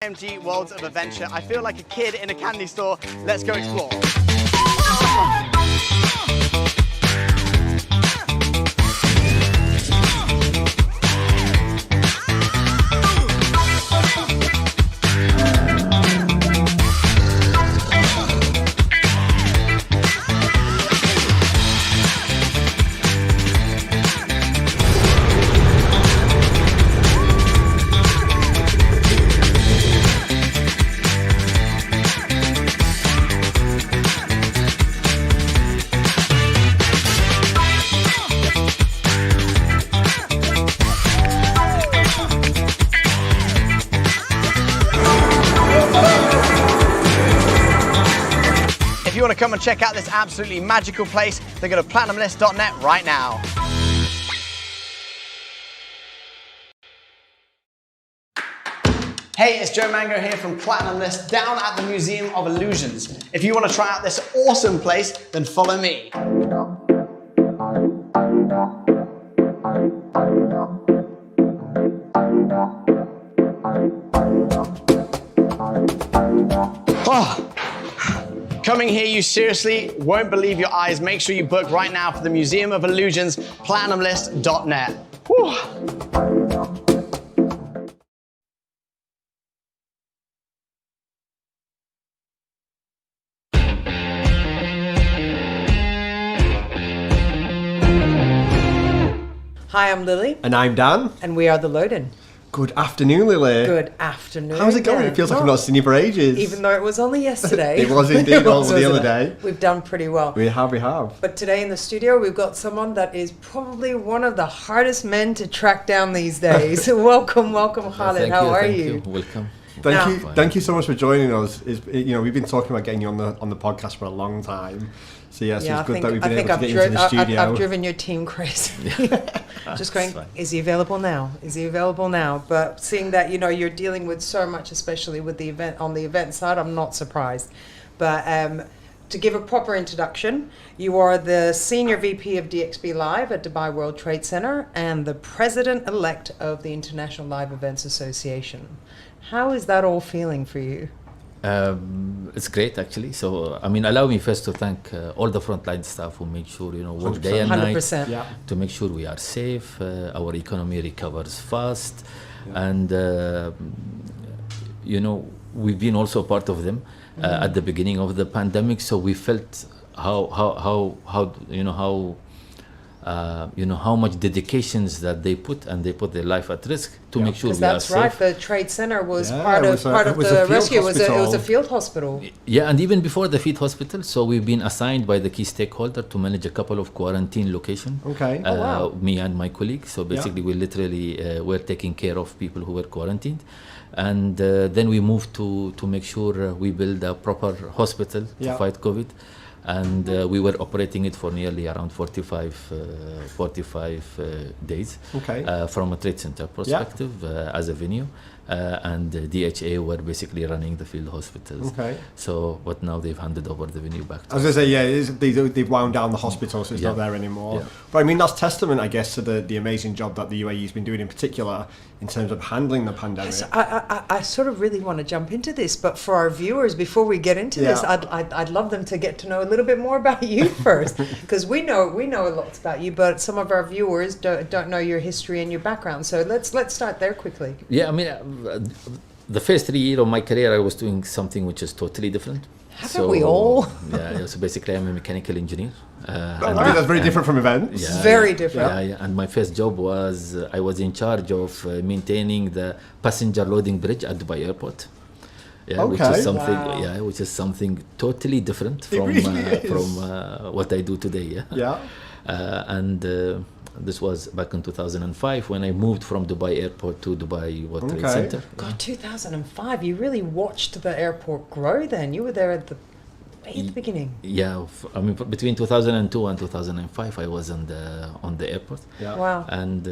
empty worlds of adventure. I feel like a kid in a candy store. Let's go explore. If you want to come and check out this absolutely magical place, then go to platinumlist.net right now. Hey, it's Joe Mango here from Platinum List down at the Museum of Illusions. If you want to try out this awesome place, then follow me. Oh. Coming here, you seriously won't believe your eyes. Make sure you book right now for the Museum of Illusions, platinumlist.net. Whew. Hi, I'm Lily. And I'm Dan. And we are The Load In. Good afternoon, Lily. Good afternoon. How's it going? Dan. It feels like I've not seen you for ages. Even though it was only yesterday. It was indeed the other day. We've done pretty well. We have. But today in the studio, we've got someone that is probably one of the hardest men to track down these days. welcome, Khalid. How are you? Welcome. Thank you so much for joining us. We've been talking about getting you on the podcast for a long time. So yes, it's good that we've been able to get you into the studio. I've driven your team crazy. Just going, is he available now? Is he available now? But seeing that, you're dealing with so much, especially with the event on the event side, I'm not surprised. But to give a proper introduction, you are the Senior VP of DXB Live at Dubai World Trade Center and the President-elect of the International Live Events Association. How is that all feeling for you? It's great, actually. So, allow me first to thank all the frontline staff who make sure, work day and 100%. night to make sure we are safe, our economy recovers fast, and, we've been also part of them at the beginning of the pandemic. So we felt how much dedications that they put their life at risk to make sure we are safe. That's right. The Trade Center was part of the rescue. It was a field hospital. Yeah, and even before the field hospital, so we've been assigned by the key stakeholder to manage a couple of quarantine locations. Okay. Me and my colleagues. So basically, we literally were taking care of people who were quarantined, and then we moved to make sure we build a proper hospital to fight COVID. And we were operating it for nearly around 45 days from a trade center perspective as a venue. And DHA were basically running the field hospitals. Okay. So, but now they've handed over the venue back to us. I was going to say, they've wound down the hospital, so it's not there anymore. Yeah. But that's testament, I guess, to the amazing job that the UAE's been doing in particular in terms of handling the pandemic. Yes, I sort of really want to jump into this, but for our viewers, before we get into this, I'd love them to get to know a little bit more about you first, because we know a lot about you, but some of our viewers don't know your history and your background. So let's start there quickly. Yeah, the first 3 years of my career, I was doing something which is totally different. Haven't we all? Yeah, so basically I'm a mechanical engineer. That's very different from events. Yeah, very different. Yeah, and my first job was, I was in charge of maintaining the passenger loading bridge at Dubai Airport. Yeah, which is something totally different from what I do today. This was back in 2005 when I moved from Dubai Airport to Dubai World Trade Center. God, 2005, you really watched the airport grow then. You were there at the beginning. Yeah, between 2002 and 2005 I was on the airport. Yeah. Wow. And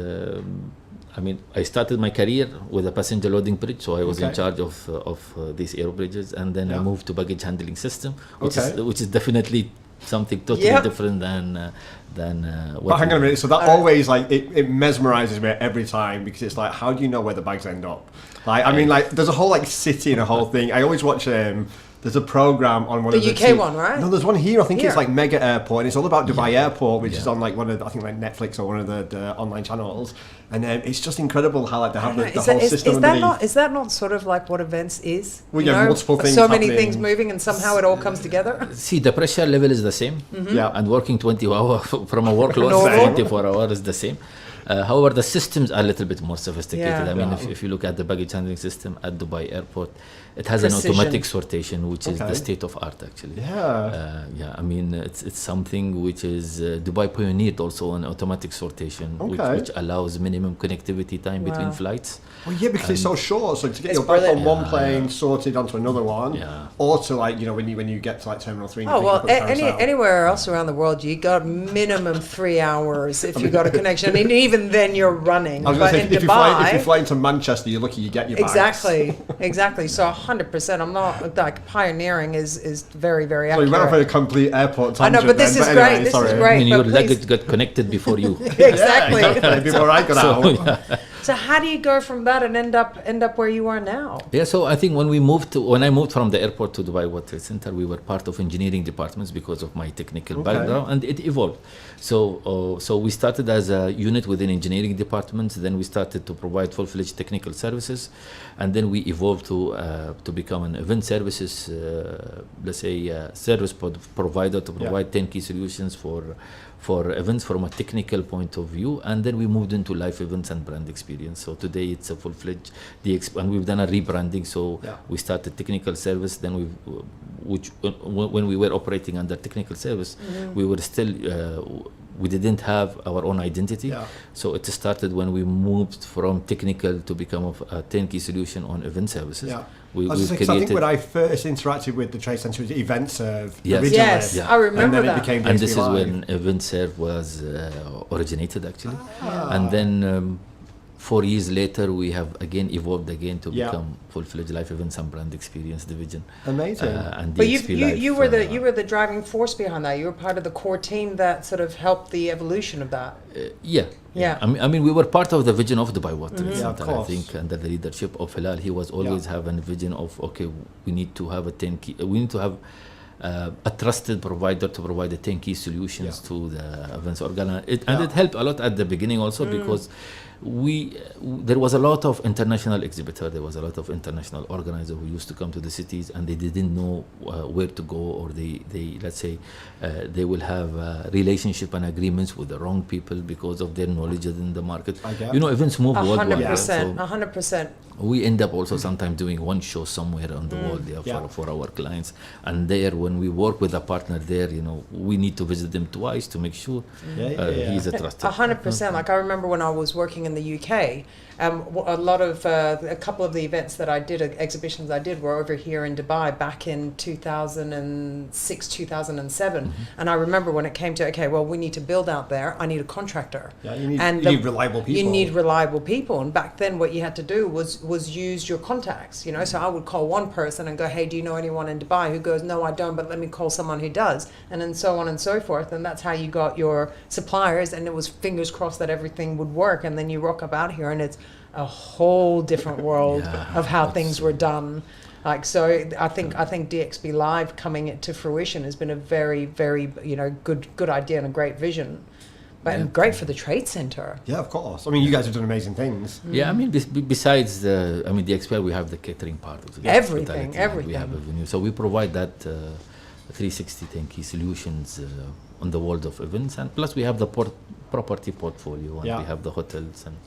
I started my career with a passenger loading bridge, so I was in charge of these aero bridges, and then I moved to baggage handling system, which is definitely something totally different than what. But hang on a minute. So that always like it mesmerizes me every time, because it's like, how do you know where the bags end up? Like, I mean, like there's a whole like city and a whole thing. I always watch. There's a program on one of the UK one, right? No, there's one here. I think it's like Mega Airport, and it's all about Dubai Airport, which is on like one of I think like Netflix or one of the online channels. And it's just incredible how like they have the whole system underneath. Is that not sort of like what events is? Well, multiple things. So many things moving, and somehow it all comes together. See, the pressure level is the same. Yeah. And working 20 hours from a workload 24 hours is the same. However, the systems are a little bit more sophisticated. Yeah. I mean, if you look at the baggage handling system at Dubai Airport, it has Precision. an automatic sortation, which is the state of art, actually. Yeah. I mean, it's something which is Dubai pioneered also on automatic sortation, which allows minimum connectivity time between flights. Well, yeah, because it's so short. So to get your bag from one plane sorted onto another one, or to like when you get to like Terminal 3. Oh well, anywhere else around the world, you got minimum 3 hours if you got a connection. I mean, even then you're running. I was but going to say, in if Dubai, you're flying to Manchester, you're lucky you get your bags. Exactly. So 100%. I'm not like pioneering is very So accurate. we went off a complete airport I tangent. know, but this is anyway, great. This sorry. is great. I mean, your but luggage got connected before you. Exactly. Before I got out. So how do you go from that and end up where you are now? Yeah, so I think when I moved from the airport to Dubai World Trade Center, we were part of engineering departments because of my technical background, and it evolved. So we started as a unit within engineering departments, then we started to provide full-fledged technical services, and then we evolved to become an event services, let's say, service provider to provide turnkey solutions for events from a technical point of view, and then we moved into live events and brand experience. So today it's a full-fledged and we've done a rebranding. So we started technical service, then when we were operating under technical service, we were still we didn't have our own identity. So it started when we moved from technical to become a turnkey solution on event services. I think when I first interacted with the Trade Centre, it was EventServe originally. Yes, I remember and then that. It became and this DXB is Live. when EventServe was originated, actually. And then 4 years later, we have again evolved again to become full-fledged live events and brand experience division. Amazing. And But DXB Live, you were the driving force behind that. You were part of the core team that sort of helped the evolution of that. Yeah. I mean, we were part of the vision of Dubai World Trade Center, of course. I think, under the leadership of Hilal. He was always having a vision of, okay, we need to have we need to have a trusted provider to provide the turnkey solutions to the events organizer. And it helped a lot at the beginning also because there was a lot of international exhibitor, there was a lot of international organizer who used to come to the cities, and they didn't know where to go, or they let's say they will have relationship and agreements with the wrong people because of their knowledge in the market. Events move worldwide. 100%. We end up also sometimes doing one show somewhere on the world for our clients, and there when we work with a partner there, we need to visit them twice to make sure he's a trusted. 100%. Like I remember when I was working in the UK, a couple of the events that I did, exhibitions I did, were over here in Dubai back in 2006, 2007. And I remember when it came to, okay, well, we need to build out there. I need a contractor. You need reliable people. You need reliable people. And back then what you had to do was use your contacts, So I would call one person and go, hey, do you know anyone in Dubai? Who goes, no, I don't, but let me call someone who does. And then so on and so forth. And that's how you got your suppliers. And it was fingers crossed that everything would work. And then you rock up out here and it's a whole different world of how things were done. So I think DXB Live coming to fruition has been a very, very good idea and a great vision. But great for the Trade Center. Yeah, of course. I mean, you guys have done amazing things. Yeah, I mean, besides the DXB, we have the catering part of it. Everything. We have a venue, so we provide that 360 turnkey solutions on the world of events, and plus we have the property portfolio, and we have the hotels and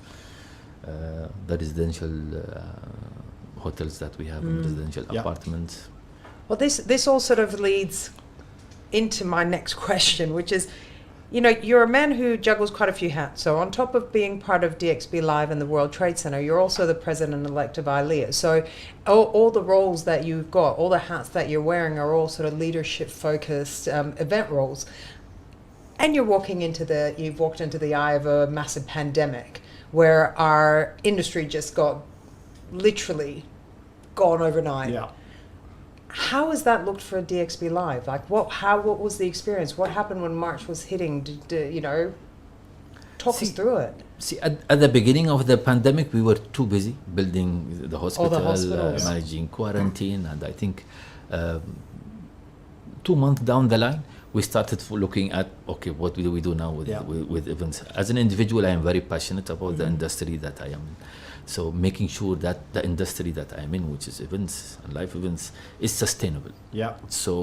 the residential hotels that we have, and residential apartments. Well, this all sort of leads into my next question, which is, you're a man who juggles quite a few hats. So on top of being part of DXB Live and the World Trade Center, you're also the president-elect of ILEA. So all the roles that you've got, all the hats that you're wearing are all sort of leadership-focused event roles. And you've walked into the eye of a massive pandemic where our industry just got literally gone overnight. how has that looked for DXB Live? Like, what was the experience? What happened when March was hitting? Talk us through it. See, at the beginning of the pandemic, we were too busy building the hospital, managing quarantine, and I think 2 months down the line, we started looking at, okay, what do we do now with events? As an individual, I am very passionate about the industry that I am in. So making sure that the industry that I am in, which is events and live events, is sustainable. Yeah. So,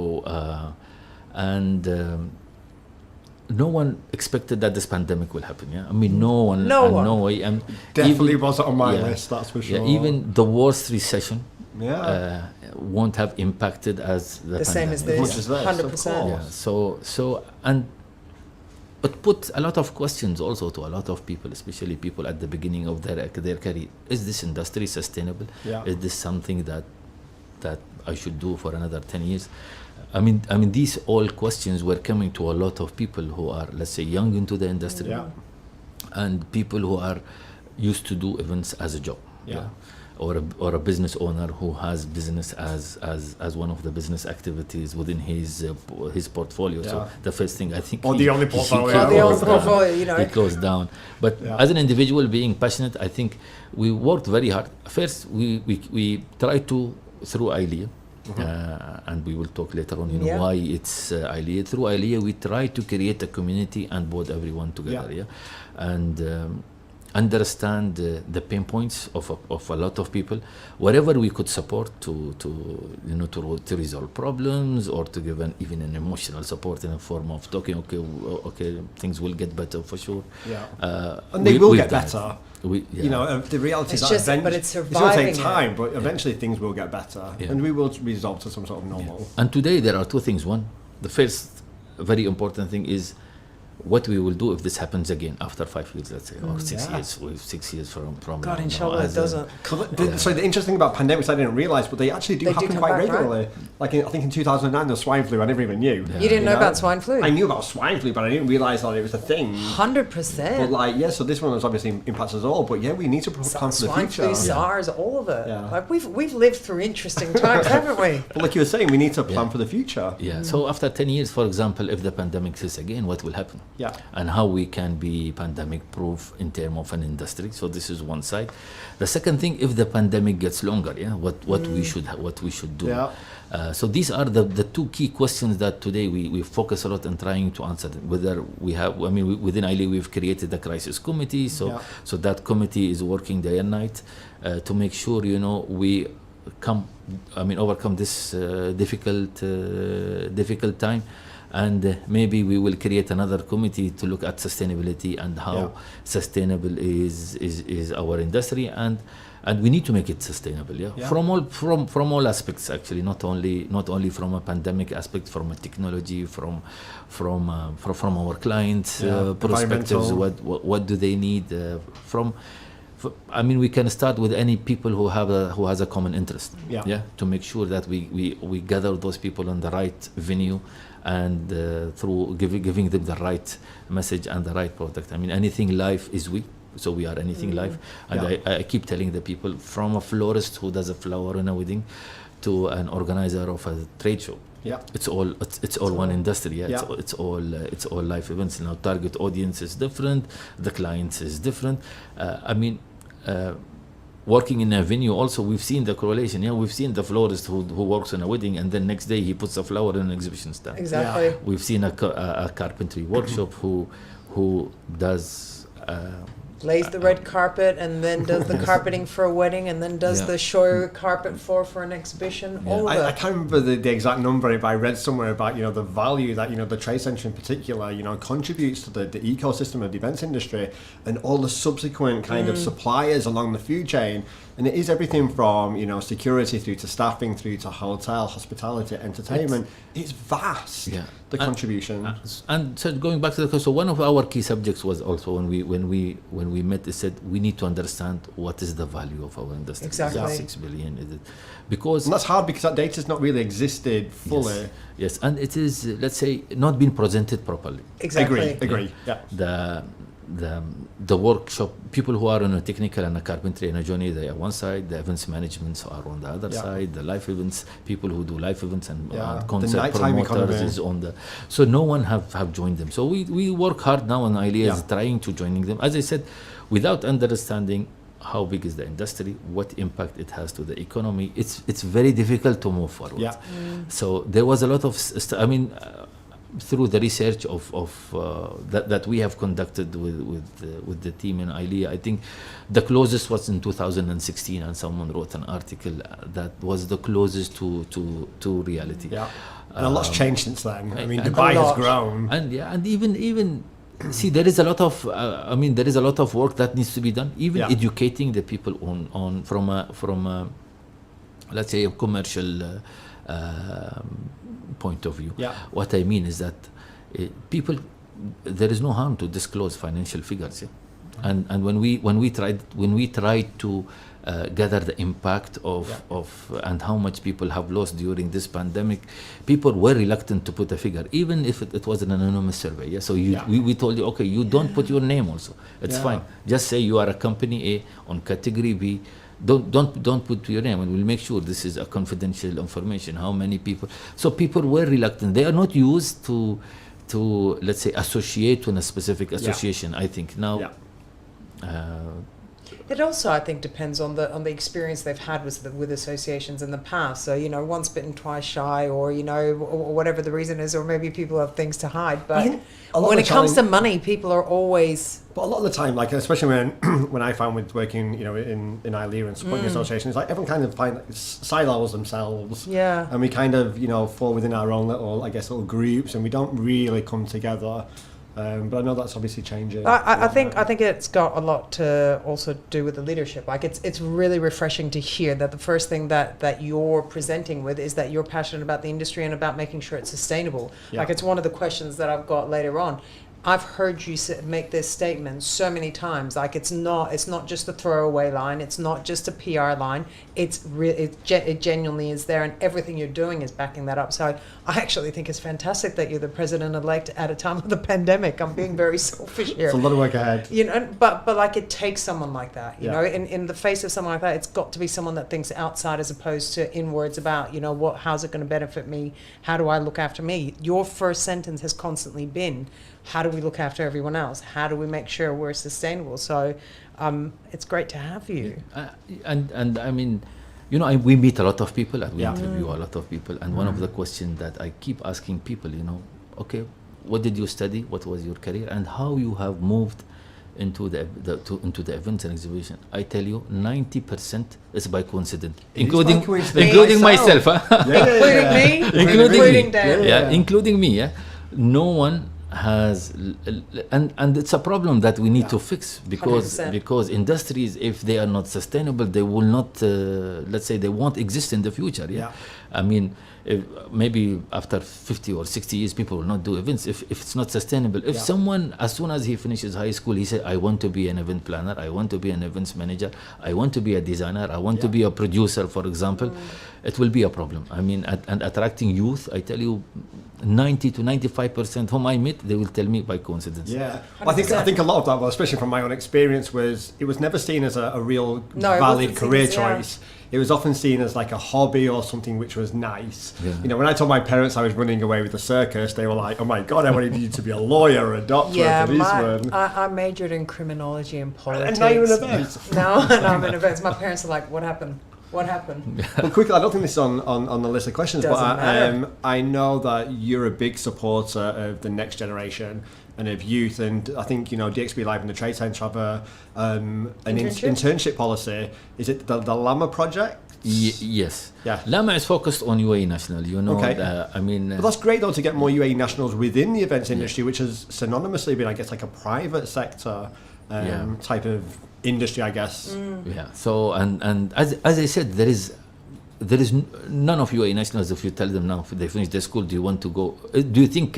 no one expected that this pandemic will happen. Yeah, I mean, no one. No way. And definitely wasn't on my list. That's for sure. Yeah, even the worst recession won't have impacted as the same as this. 100%. Yeah. So it put a lot of questions also to a lot of people, especially people at the beginning of their career. Is this industry sustainable? Yeah. Is this something that I should do for another 10 years? I mean, these all questions were coming to a lot of people who are, let's say, young into the industry, and people who are used to do events as a job, or a business owner who has business as one of the business activities within his portfolio. So the first thing I think, or the only portfolio, he closed down. But as an individual being passionate, I think we worked very hard. First, we tried to through ILEA. And we will talk later on, why it's ILEA. Through ILEA, we try to create a community and board everyone together, and understand the pain points of a lot of people, wherever we could support to resolve problems, or to give even an emotional support in a form of talking. Okay, things will get better for sure. And they will get better. The reality is that but it's going to take time, it. but eventually things will get better, and we will resolve to some sort of normal. And today there are two things. One, the first very important thing is what we will do if this happens again after 5 years, let's say, or 6 years. 6 years from God, inshallah, it doesn't. So the interesting about pandemics, I didn't realise, but they actually do happen quite regularly. Right? Like I think in 2009, the swine flu, I never even knew. You didn't know about swine flu? I knew about swine flu, but I didn't realise that it was a thing. 100%. But so this one has obviously impacts us all. But we need to plan for the future. Swine flu, SARS, all of it. Like we've lived through interesting times, haven't we? But like you were saying, we need to plan for the future. Yeah. So after 10 years, for example, if the pandemic hits again, what will happen? And how we can be pandemic proof in terms of an industry. So this is one side. The second thing, if the pandemic gets longer, what we should do. So these are the two key questions that today we focus a lot on trying to answer. Whether we have, within ILEA we've created a crisis committee. So that committee is working day and night to make sure we overcome this difficult time. And maybe we will create another committee to look at sustainability and how sustainable is our industry, and we need to make it sustainable. From all aspects, actually, not only from a pandemic aspect, from a technology, from our clients' perspectives. What do they need we can start with any people who has a common interest. To make sure that we gather those people on the right venue, and through giving them the right message and the right product. Anything live is we. So we are anything live. And I keep telling the people, from a florist who does a flower in a wedding to an organizer of a trade show. It's all one industry. It's all live events. Now target audience is different, the clients is different. Working in a venue also, we've seen the correlation. We've seen the florist who works on a wedding, and then next day he puts a flower in an exhibition stand. Exactly. We've seen a carpentry workshop who does lays the red carpet, and then does the carpeting for a wedding, and then does the show carpet for an exhibition. All of it. I can't remember the exact number, but I read somewhere about the value that the trade centre in particular contributes to the ecosystem of the events industry, and all the subsequent kind of suppliers along the food chain. And it is everything from security through to staffing, through to hotel, hospitality, entertainment. It's vast. The contribution. And so going back to so one of our key subjects was also when we met, they said we need to understand what is the value of our industry. Exactly. Is it 6 billion? Is it because? And that's hard because that data's not really existed fully. Yes, and it is, let's say, not been presented properly. Exactly. Agree. the workshop, people who are on a technical and a carpentry and a journey, they are one side, the events management are on the other side, the live events, people who do live events and concert promoters is on the, so no one have joined them. So we work hard now on ideas, trying to joining them. As I said, without understanding how big is the industry, what impact it has to the economy, it's very difficult to move forward. So there was a lot of, through the research that we have conducted with the team in ILEA, I think the closest was in 2016, and someone wrote an article that was the closest to reality. And a lot's changed since then. I mean, Dubai has grown. And even see, there is a lot of there is a lot of work that needs to be done. Even educating the people on from a let's say a commercial point of view. What I mean is that people, there is no harm to disclose financial figures. And when we tried to gather the impact of and how much people have lost during this pandemic, people were reluctant to put a figure, even if it was an anonymous survey. So we told you, okay, you don't put your name also. It's fine. Just say you are a company A on category B. Don't put your name, and we'll make sure this is a confidential information. How many people? So people were reluctant. They are not used to let's say associate with a specific association. I think now. It also, I think, depends on the experience they've had with associations in the past. So, once bitten, twice shy, or or whatever the reason is, or maybe people have things to hide. But when it comes to money, people are always. But a lot of the time, like especially when I found with working, in ILEA and supporting associations, like everyone kind of silos themselves. And we kind of, fall within our own little, little groups, and we don't really come together. But I know that's obviously changing. I think it's got a lot to also do with the leadership. Like it's really refreshing to hear that the first thing that you're presenting with is that you're passionate about the industry and about making sure it's sustainable. Like it's one of the questions that I've got later on. I've heard you make this statement so many times. Like it's not just a throwaway line. It's not just a PR line. It genuinely is there, and everything you're doing is backing that up. So I actually think it's fantastic that you're the president-elect at a time of the pandemic. I'm being very selfish here. It's a lot of work ahead. But like it takes someone like that. In the face of someone like that, it's got to be someone that thinks outside as opposed to inwards about how's it going to benefit me? How do I look after me? Your first sentence has constantly been, how do we look after everyone else? How do we make sure we're sustainable? So it's great to have you. And I mean, we meet a lot of people and we interview a lot of people. And one of the questions that I keep asking people, okay, what did you study? What was your career? And how you have moved into the events and exhibition? I tell you, 90% is by coincidence, including myself. Including me, including Dan. Including me. No one has, and it's a problem that we need to fix, because industries, if they are not sustainable, they will not let's say they won't exist in the future. I mean, maybe after 50 or 60 years people will not do events if it's not sustainable. If someone, as soon as he finishes high school, he said, I want to be an event planner, I want to be an events manager, I want to be a designer, I want to be a producer, for example, it will be a problem. I mean, and attracting youth, I tell you, 90 to 95% whom I meet, they will tell me by coincidence. Well, I think a lot of that, well, especially from my own experience, it was never seen as a real valid career choice. It was often seen as like a hobby or something which was nice. When I told my parents I was running away with the circus, they were like, oh my God, I wanted you to be a lawyer or a doctor or a policeman. I majored in criminology and politics. And now you're in events. Now I'm in events. My parents are like, what happened? What happened? Well, quickly, I don't think this is on the list of questions, but I know that you're a big supporter of the next generation and of youth, and I think DXB Live and the Trade Centre have an internship policy. Is it the Llama project? Yes. Llama is focused on UAE national. But that's great though to get more UAE nationals within the events industry, which has synonymously been, I guess, like a private sector type of industry, I guess. So and as I said, there is there is none of UAE nationals, if you tell them now, if they finish their school, do you want to go? Do you think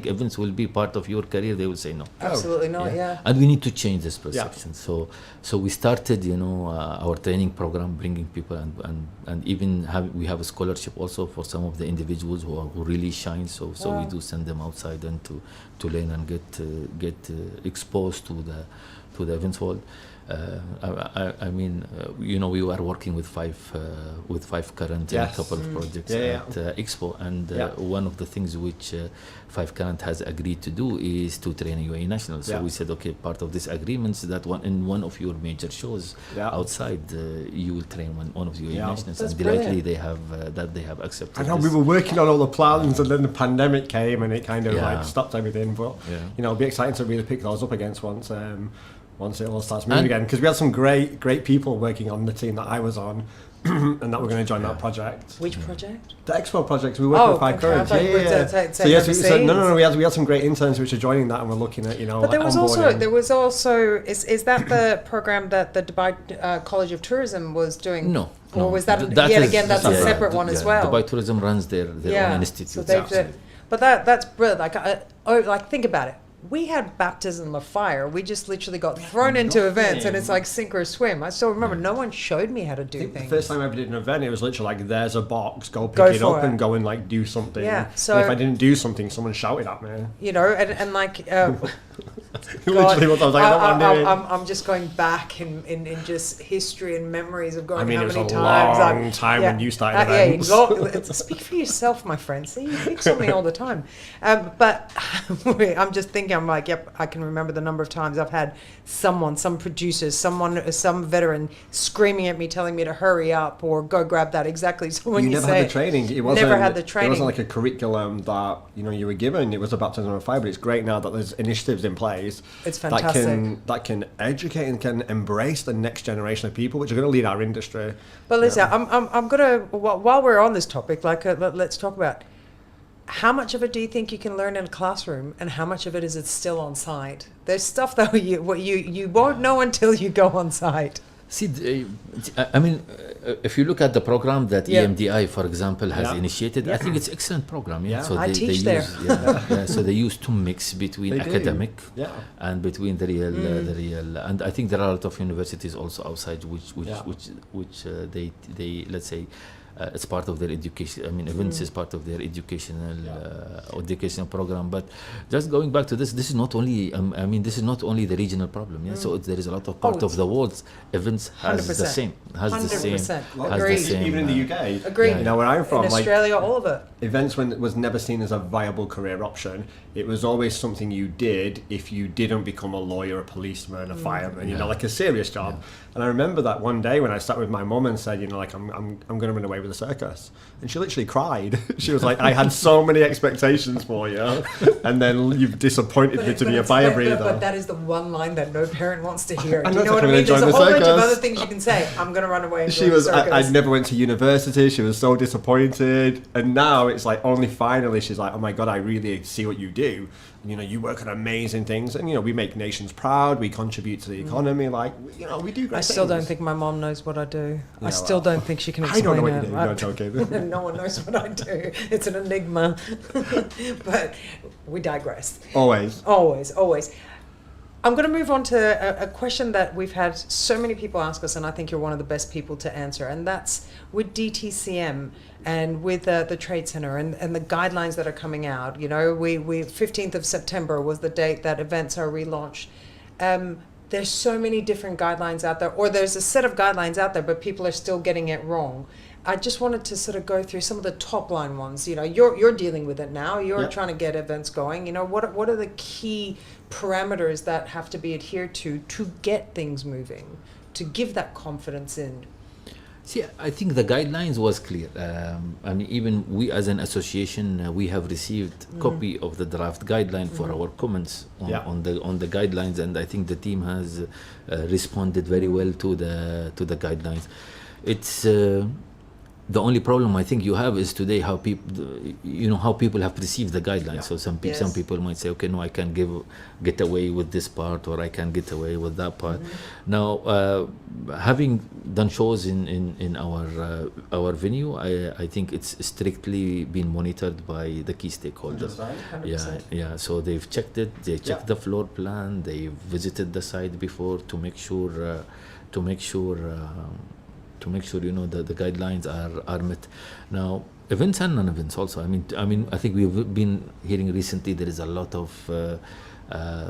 events will be part of your career? They will say no. Absolutely not, yeah. And we need to change this perception. So we started, our training program, bringing people, and even we have a scholarship also for some of the individuals who really shine. So we do send them outside and to learn and get exposed to the events world. I mean, we were working with five current and a couple of projects at Expo, and one of the things which Five Current has agreed to do is to train UAE nationals. So we said, okay, part of this agreement is that in one of your major shows outside, you will train one of the UAE nationals. That's and delightfully they have accepted. I know we were working on all the plans, and then the pandemic came, and it kind of like stopped everything. But it'll be exciting to really pick those up against once it all starts moving again, because we had some great people working on the team that I was on, and that were going to join that project. Which project? The Expo project. We worked with Five Currents. No. We had some great interns which are joining that, and we're looking at But there was also is that the program that the Dubai College of Tourism was doing? No. Or was that that's a separate one as well? Dubai Tourism runs their own institute. But that's brilliant. Like think about it. We had baptism of fire. We just literally got thrown into events, and it's like sink or swim. I still remember no one showed me how to do things. The first time I ever did an event, it was literally like, there's a box, go pick it up and go and like do something. Yeah. So and if I didn't do something, someone shouted at me. And like. Literally what I was like, I'm just going back in just history and memories of going. I mean, how it was many a times long time when you started events. Speak for yourself, my friend. See, you speak on me all the time. But I'm just thinking. I'm like, yep, I can remember the number of times I've had some producers, some veteran screaming at me, telling me to hurry up or go grab that. Exactly. So when you never say had the training, it wasn't like a curriculum that you were given. It was a baptism of fire. But it's great now that there's initiatives in place. It's fantastic. That can educate and can embrace the next generation of people, which are going to lead our industry. But listen, I'm gonna while we're on this topic, let's talk about. How much of it do you think you can learn in a classroom, and how much of it is still on site? There's stuff that you won't know until you go on site. See, I mean, if you look at the program that EMDI, for example, has initiated, I think it's an excellent program. So I teach there. So they used to mix between academic and between the real, and I think there are a lot of universities also outside which they let's say. It's part of their education. I mean, events is part of their educational program. But just going back to this is not only. This is not only the regional problem. So there is a lot of part of the world. Events has 100%. The same. Has 100%. The same. Even in the UK. Agreed. Where I'm from, in Australia, all of it. Events was never seen as a viable career option. It was always something you did if you didn't become a lawyer, a policeman, a fireman. Like a serious job. And I remember that one day when I sat with my mum and said, I'm going to run away with the circus, and she literally cried. She was like, I had so many expectations for you, and then you've disappointed me to be a fire breather. But that is the one line that no parent wants to hear. Do you know what I mean? There's a whole bunch of other things you can say. I'm going to run away. She was. I never went to university. She was so disappointed, and now it's like only finally she's like, oh my god, I really see what you do. You work on amazing things, and we make nations proud. We contribute to the economy. We do great things. I still don't think my mom knows what I do. I still don't think she can explain it. I don't know what you do. No, joking. No one knows what I do. It's an enigma. But we digress. Always. I'm going to move on to a question that we've had so many people ask us, and I think you're one of the best people to answer, and that's with DTCM and with the Trade Center and the guidelines that are coming out. We 15th of September was the date that events are relaunched. There's so many different guidelines out there, or there's a set of guidelines out there, but people are still getting it wrong. I just wanted to sort of go through some of the top line ones. You're dealing with it now. You're trying to get events going. What are the key parameters that have to be adhered to get things moving, to give that confidence in? See, I think the guidelines was clear. Even we as an association, we have received copy of the draft guideline for our comments on the guidelines, and I think the team has responded very well to the guidelines. It's the only problem I think you have is today how people, how people have perceived the guidelines. So some people might say, okay, no, I can get away with this part, or I can get away with that part. Now, having done shows in our venue, I think it's strictly been monitored by the key stakeholders. 100%. Yeah. So they've checked it. They checked the floor plan. They visited the site before to make sure that the guidelines are met. Now, events and non-events also. I mean, I think we've been hearing recently there is a lot of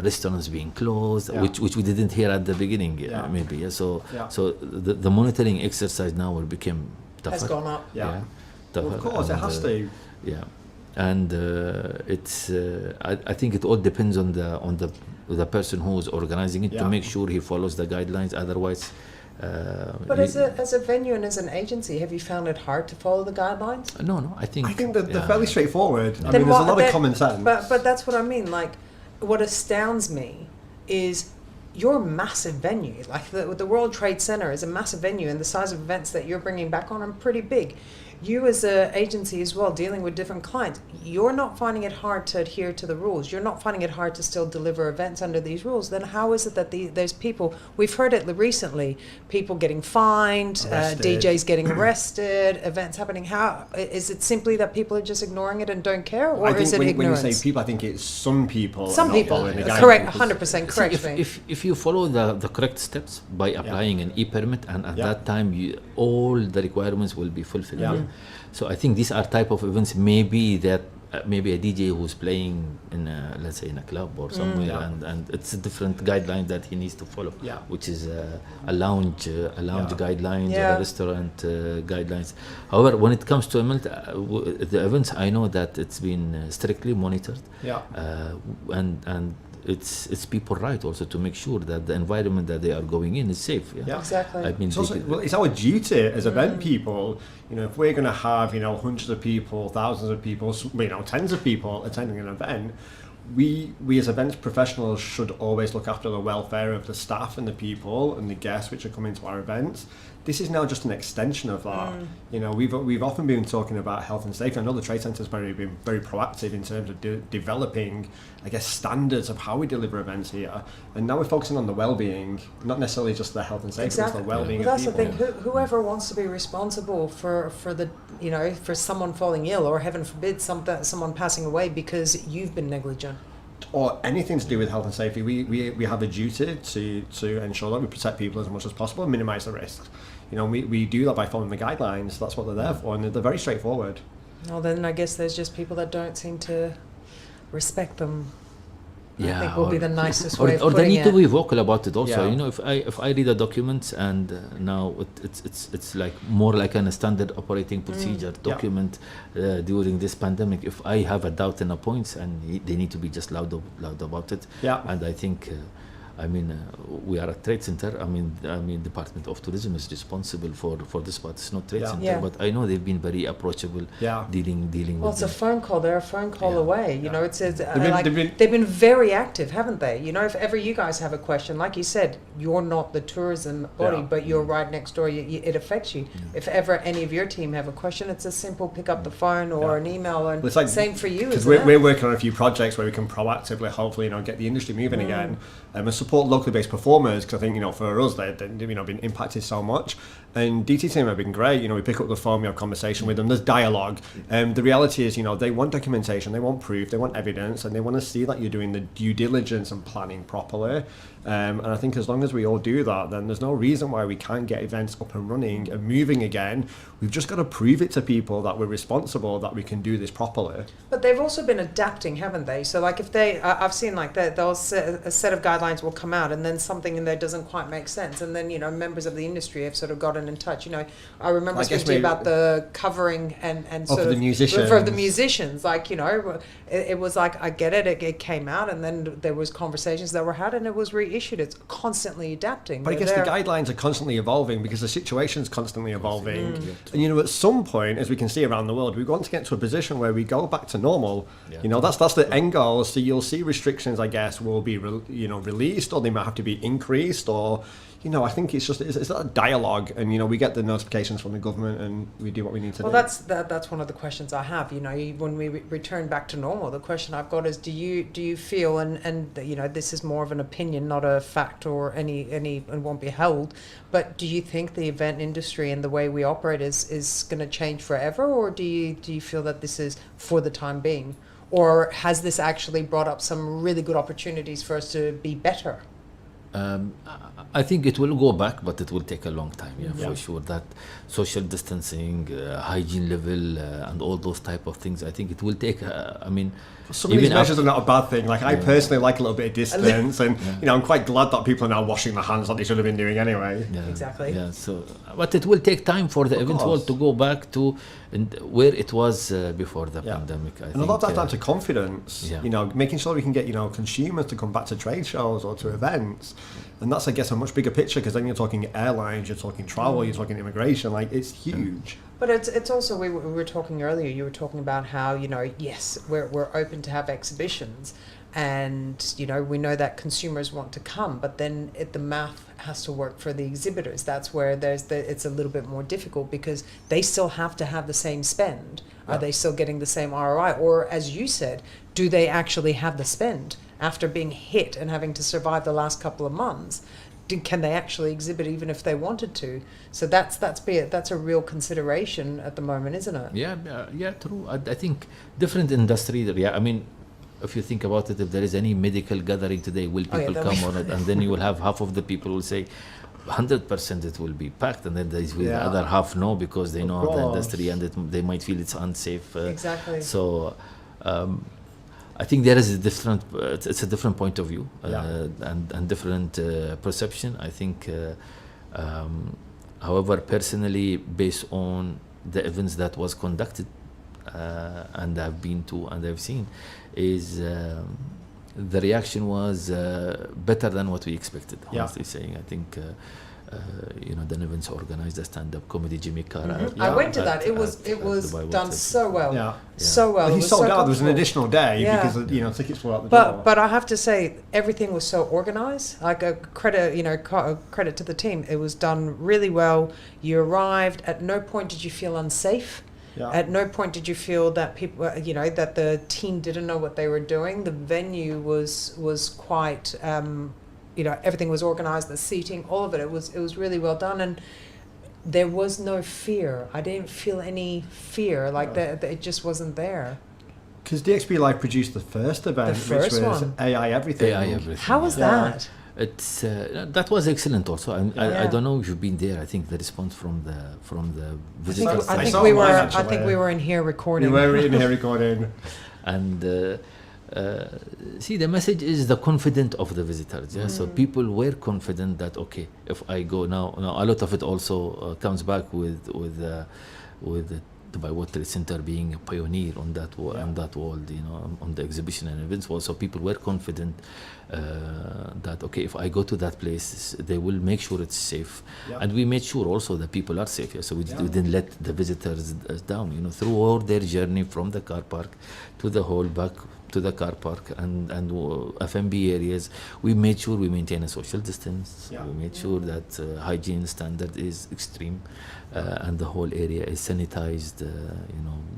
restaurants being closed, which we didn't hear at the beginning, maybe. Yeah. So the monitoring exercise now will become tougher. Has gone up. Yeah. Tougher. Well, of course, it has to. Yeah. And it's I think it all depends on the person who is organizing it to make sure he follows the guidelines. Otherwise, but as a venue and as an agency, have you found it hard to follow the guidelines? No. I think they're fairly straightforward. I mean, Then there's a lot of common sense. But that's what I mean. Like, what astounds me is you're a massive venue. Like the World Trade Center is a massive venue, and the size of events that you're bringing back on are pretty big. You as an agency as well, dealing with different clients, you're not finding it hard to adhere to the rules. You're not finding it hard to still deliver events under these rules. Then how is it that there's people, we've heard it recently, people getting fined, DJs getting arrested, events happening. How is it simply that people are just ignoring it and don't care, or is it ignorance? When you say people, I think it's some people. Some people, correct, 100% correct. If you follow the correct steps by applying an e-permit, and at that time all the requirements will be fulfilled. Yeah. So I think these are type of events. Maybe that maybe a DJ who's playing in let's say in a club or somewhere, and it's a different guideline that he needs to follow, which is a lounge guidelines or a restaurant guidelines. However, when it comes to the events, I know that it's been strictly monitored. And it's people's right also to make sure that the environment that they are going in is safe. Exactly. I mean, it's our duty as event people. If we're going to have hundreds of people, thousands of people, tens of people attending an event, we as events professionals should always look after the welfare of the staff and the people and the guests which are coming to our events. This is now just an extension of that. We've often been talking about health and safety. I know the Trade Centre's been very proactive in terms of developing, I guess, standards of how we deliver events here. And now we're focusing on the well-being, not necessarily just the health and safety, but the well-being well, of that's people. the thing. Whoever wants to be responsible for the for someone falling ill, or heaven forbid someone passing away because you've been negligent, or anything to do with health and safety, we have a duty to ensure that we protect people as much as possible and minimise the risks. We do that by following the guidelines. That's what they're there for, and they're very straightforward. Well, then I guess there's just people that don't seem to respect them. Yeah, I think will be the nicest way of or they putting need it. to be vocal about it also. Yeah. If I read a document and now it's like more like a standard operating procedure document during this pandemic. If I have a doubt in a point, and they need to be just loud about it. And I think. We are a trade center. Department of Tourism is responsible for this part. It's not trade center, but I know they've been very approachable, dealing Well, with it's a phone call. They're a phone call away. They've been very active, haven't they? If ever you guys have a question, like you said, you're not the tourism body, but you're right next door. It affects you. If ever any of your team have a question, it's a simple pick up the phone or an email, and same for you. Because we're working on a few projects where we can proactively, hopefully, get the industry moving again, and support locally based performers. Because I think for us, they've been impacted so much. And DT team have been great. We pick up the phone, we have conversation with them. There's dialogue. The reality is, they want documentation, they want proof, they want evidence, and they want to see that you're doing the due diligence and planning properly. And I think as long as we all do that, then there's no reason why we can't get events up and running and moving again. We've just got to prove it to people that we're responsible, that we can do this properly. But they've also been adapting, haven't they? So like if I've seen like that, a set of guidelines will come out, and then something in there doesn't quite make sense, and then members of the industry have sort of gotten in touch. I remember speaking to you about the covering and sort of the musicians. For the musicians, it was like, I get it, it came out, and then there was conversations that were had, and it was reissued. It's constantly adapting. But I guess the guidelines are constantly evolving because the situation's constantly evolving. And at some point, as we can see around the world, we want to get to a position where we go back to normal. That's the end goal. So you'll see restrictions, I guess, will be released reduced, or they might have to be increased, or I think it's a dialogue, and we get the notifications from the government, and we do what we need to do. Well, that's one of the questions I have. When we return back to normal, the question I've got is, do you feel, and this is more of an opinion, not a fact or any and won't be held, but do you think the event industry and the way we operate is going to change forever, or do you feel that this is for the time being, or has this actually brought up some really good opportunities for us to be better? I think it will go back, but it will take a long time, for sure. That social distancing, hygiene level, and all those type of things, I think it will take, some of these measures are not a bad thing. Like, I personally like a little bit of distance, and I'm quite glad that people are now washing their hands like they should have been doing anyway. Yeah, exactly. Yeah, so, but it will take time for the event world to go back to where it was before the pandemic. I think a lot of that's down to confidence. Making sure we can get consumers to come back to trade shows or to events, and that's, I guess, a much bigger picture, because then you're talking airlines, you're talking travel, you're talking immigration. Like, it's huge. But it's also, we were talking earlier, you were talking about how, yes, we're open to have exhibitions, and, we know that consumers want to come, but then the math has to work for the exhibitors. That's where it's a little bit more difficult, because they still have to have the same spend. Are they still getting the same ROI? Or, as you said, do they actually have the spend after being hit and having to survive the last couple of months? Can they actually exhibit even if they wanted to? So that's a real consideration at the moment, isn't it? Yeah, true. I think different industry. If you think about it, if there is any medical gathering today, will people come on it? And then you will have half of the people will say 100% it will be packed, and then the other half no, because they know the industry, and they might feel it's unsafe. Exactly. So. I think there is it's a different point of view, and different perception. I think, however, personally, based on the events that was conducted, and I've been to and I've seen, is the reaction was better than what we expected. Honestly saying, I think. The events organized, the stand-up comedy, Jimmy Carr. I went to that. It was done so well. So well. He sold out. There was an additional day because tickets were out the door. But I have to say, everything was so organized. Like, credit to the team. It was done really well. You arrived. At no point did you feel unsafe. Yeah. At no point did you feel that people, that the team didn't know what they were doing. The venue was quite. Everything was organized, the seating, all of it. It was really well done, and there was no fear. I didn't feel any fear, that it just wasn't there. Because DXB Live produced the first event, which was one. AI Everything. How was that? It's that was excellent. Also, I don't know if you've been there. I think the response from the visitors. I think we were in here recording. We were in here recording, and. See, the message is the confidence of the visitors. So people were confident that if I go now, a lot of it also comes back with the Dubai World Trade Center being a pioneer on that world, on the exhibition and events world. So people were confident that if I go to that place, they will make sure it's safe, and we made sure also that people are safe. So we didn't let the visitors down. Through all their journey from the car park to the hall back to the car park and F&B areas, we made sure we maintain a social distance. We made sure that hygiene standard is extreme, and the whole area is sanitized,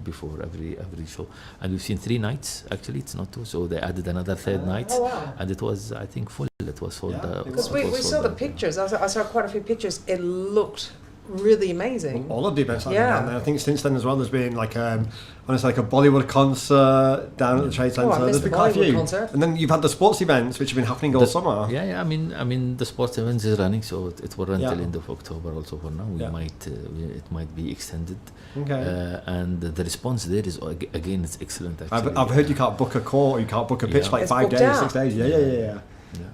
before every show. And we've seen 3 nights. Actually, it's not 2. So they added another 3rd night, and it was, I think, full. It was full. Because we saw the pictures. I saw quite a few pictures. It looked really amazing. All of the events have been down there. I think since then as well, there's been like a Bollywood concert down at the Trade Centre. There's been quite a few. Concert. And then you've had the sports events, which have been happening all summer. I mean, the sports events is running, so it will run till end of October. Also for now, it might be extended. Okay. And the response there is again, it's excellent. Actually. I've heard you can't book a court, or you can't book a pitch for like 5 days, 6 days. Yeah.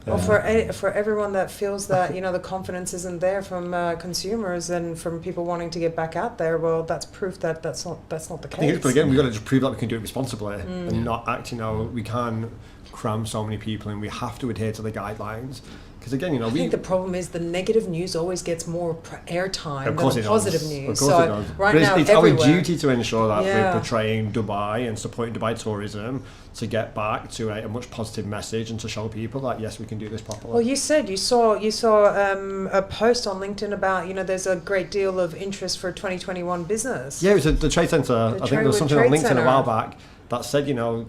Well, for everyone that feels that the confidence isn't there from consumers and from people wanting to get back out there, well, that's proof that that's not the case. But again, we've got to just prove that we can do it responsibly and not act. We can't cram so many people in. We have to adhere to the guidelines, Because again, you know, I think the problem is the negative news always gets more airtime than the positive news. Of course it does. Right but now, it's our everywhere. duty to ensure that we're portraying Dubai and supporting Dubai tourism to get back to a much positive message and to show people that yes, we can do this properly. Well, you said you saw a post on LinkedIn about, you know, there's a great deal of interest for 2021 business. Yeah, it was the Trade Centre. I think there was something on LinkedIn a while back that said, you know,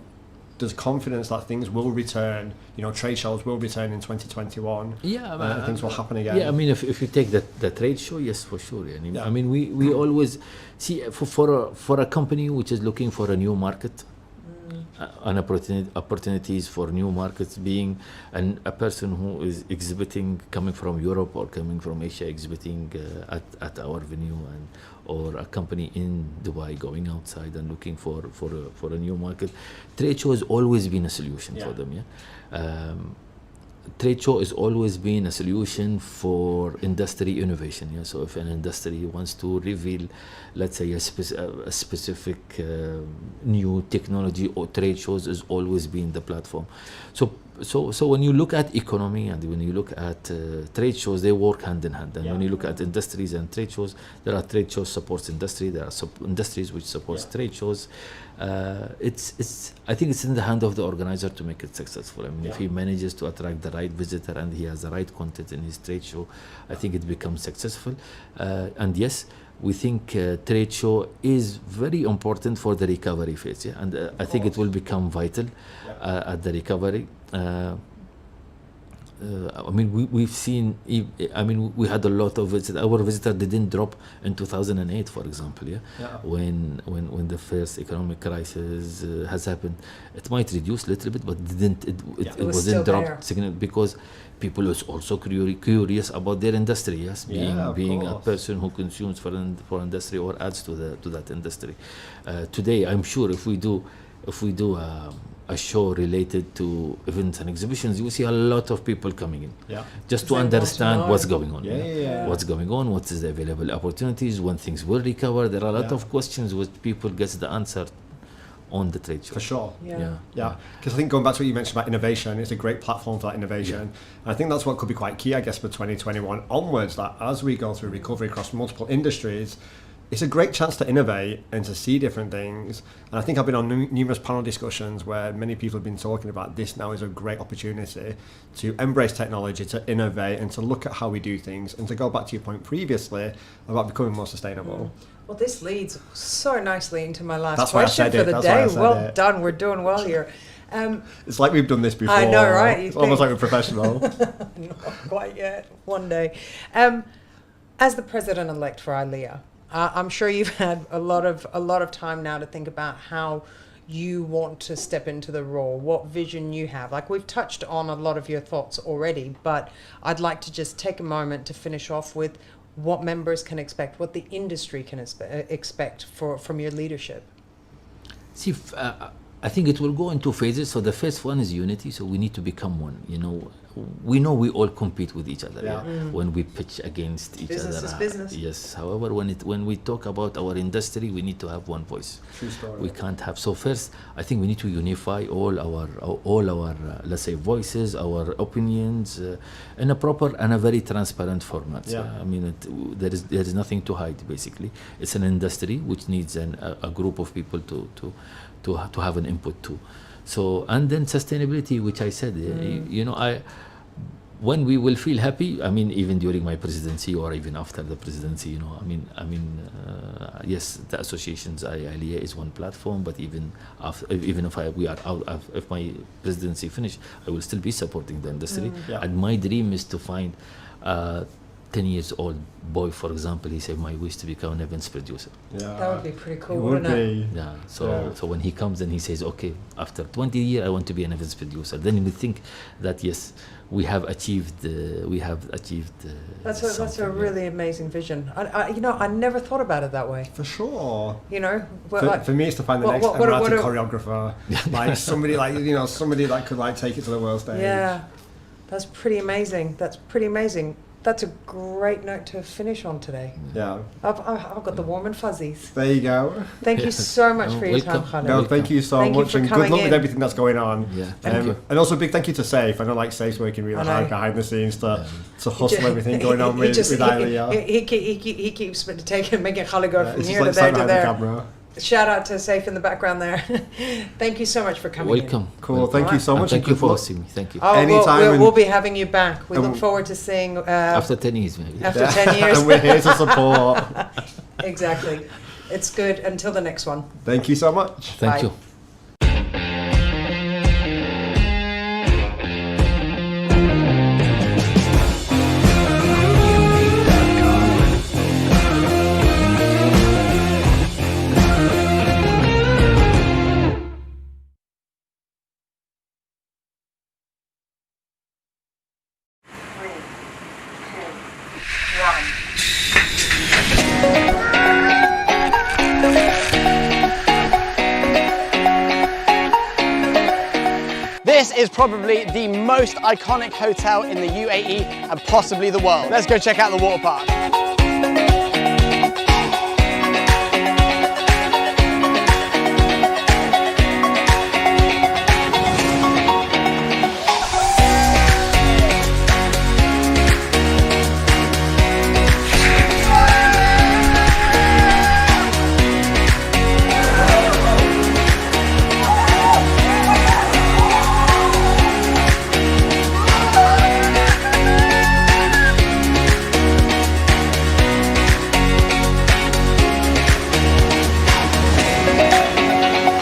there's confidence that things will return, you know, trade shows will return in 2021. Yeah, things will happen again. Yeah, I mean, if you take the trade show, yes, for sure. I mean, we always see for a company which is looking for a new market, an opportunities for new markets, being a person who is exhibiting coming from Europe or coming from Asia, exhibiting at our venue, or a company in Dubai going outside and looking for a new market. Trade show has always been a solution for them. Trade show has always been a solution for industry innovation. So if an industry wants to reveal, let's say, a specific new technology, or trade shows has always been the platform. So when you look at economy and when you look at trade shows, they work hand in hand. And when you look at industries and trade shows, there are trade shows supports industry, there are industries which supports trade shows. I think it's in the hand of the organizer to make it successful. I mean, if he manages to attract the right visitor and he has the right content in his trade show, I think it becomes successful. And yes, we think trade show is very important for the recovery phase, and I think it will become vital at the recovery. I mean, we've seen. I mean, we had a lot of visitors. Our visitor didn't drop in 2008, for example. When the first economic crisis has happened, it might reduce a little bit, but it wasn't dropped significantly because people was also curious about their industry. Yes, being a person who consumes for industry or adds to that industry. Today, I'm sure if we do a show related to events and exhibitions, you will see a lot of people coming in, just to understand what's going on. What's going on, what is the available opportunities, when things will recover. There are a lot of questions which people get the answer on the trade show. For sure. Yeah. Because I think going back to what you mentioned about innovation, it's a great platform for that innovation. And I think that's what could be quite key, I guess, for 2021 onwards, that as we go through recovery across multiple industries, it's a great chance to innovate and to see different things. And I think I've been on numerous panel discussions where many people have been talking about this now is a great opportunity to embrace technology, to innovate and to look at how we do things, and to go back to your point previously about becoming more sustainable. Well, this leads so nicely into my last That's question for the day. Well done, we're doing well here. It's like we've done this before. I know, right? It's almost like we're professional. Not quite yet, one day. As the president-elect for ILEA, I'm sure you've had a lot of time now to think about how you want to step into the role, what vision you have. Like, we've touched on a lot of your thoughts already, but I'd like to just take a moment to finish off with what members can expect, what the industry can expect from your leadership. See, I think it will go into phases. So the first one is unity. So we need to become one. We know we all compete with each other when we pitch against each business other. Is business. Yes. However, when we talk about our industry, we need to have one voice. True story. We can't have. So first, I think we need to unify all our let's say voices, our opinions, in a proper and a very transparent format. I mean, there is nothing to hide. Basically, it's an industry which needs a group of people to have an input to. So, and then sustainability, which I said, when we will feel happy, I mean, even during my presidency or even after the presidency, yes, the associations, ILEA is one platform, but even if my presidency finished, I will still be supporting the industry. And my dream is to find 10-year-old boy, for example, he said, my wish to become an events producer. That would be pretty cool, wouldn't it? So when he comes and he says, okay, after 20 years, I want to be an events producer, then we think that, yes, we have achieved. That's a really amazing vision. I never thought about it that way. For sure. For me, it's to find the next Emirati choreographer, like somebody somebody that could take it to the world stage. Yeah, that's pretty amazing. that's a great note to finish on today. Yeah. I've got the warm and fuzzies. There you go. Thank you so much for your time, Welcome. Khaled. No, thank you so Thank you much, for and good coming luck with in. everything that's going on. Yeah, thank you. And also a big thank you to Saif. I know like Saif's working I really know. hard behind the scenes to hustle everything going on with Ilya. He keeps making Khaled go from It's here just to like there to standing behind the there. camera. Shout out to Saif in the background there. Thank you so much for coming Welcome. in. Cool. Thank you so And much. thank and you good for luck. hosting me. Thank you. Oh, Anytime we'll and- be having you back. We look and- forward to seeing After 10 years, maybe. after 10 years. And we're here to support. Exactly. It's good. Until the next one. Thank you so much. Thank Bye. you. This is probably the most iconic hotel in the UAE and possibly the world. Let's go check out the water park.